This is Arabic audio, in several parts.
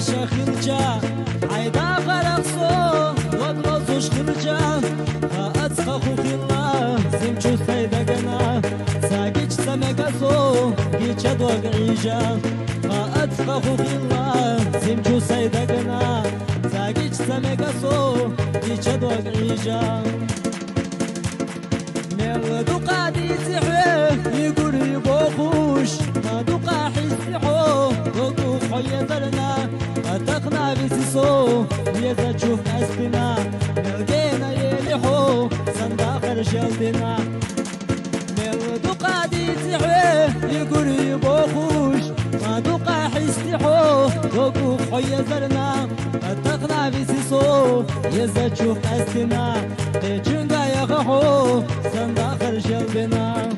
شخرجا عيدا غرقصو وضغطو شخرجا أتسخخو في الله زمشو سيدقنا ساقيج سمكسو جيشا دوق عيجا أتسخخو في الله زمشو سيدقنا ساقيج سمكسو جيشا دوق عيجا ميردو قادي سحوه يقول يبوخوش ما دوقا حيسحو دوقو خويا ذرنا أتقنا بسيسو يزا تشوف أسبنا ملقينا يليحو صنداخر شلتنا ميردو قادي سحوه يقول يبوخوش ما دوقا حيسحو دوقو خويا ذرنا أتقنا بسيسو يزا تشوف أسبنا تيجنغا يغحو صنداخر شلتنا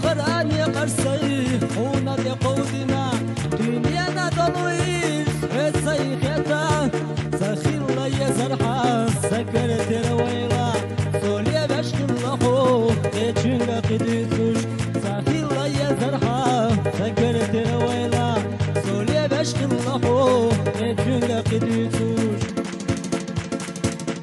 قراني قرصي خونا دي قودنا دنيانا ضلويس حسي خيطا سخير الله يزرحا سكرت رويلا سوليا بشك الله تيجنغا قديسوش سخير الله يزرحا سكرت رويلا سوليا بشك الله تيجنغا قديسوش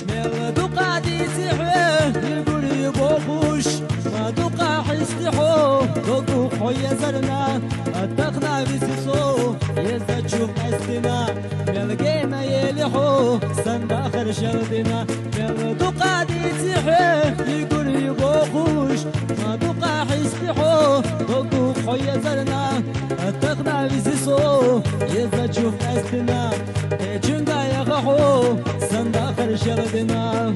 ميردو قادي سحوه يقول يبوخوش ما دوقا حيستحو دوقو خويا زرنا اتقنا بسيسو يزا تشوف أسنا ملقينا يليحو صنداخر شردنا ميردو قادي سحوه يقول يبوخوش ما دوقا حيستحو دوقو خويا زرنا اتقنا بسيسو يزا تشوف أسنا تيجنغا يغحو صنداخر شردنا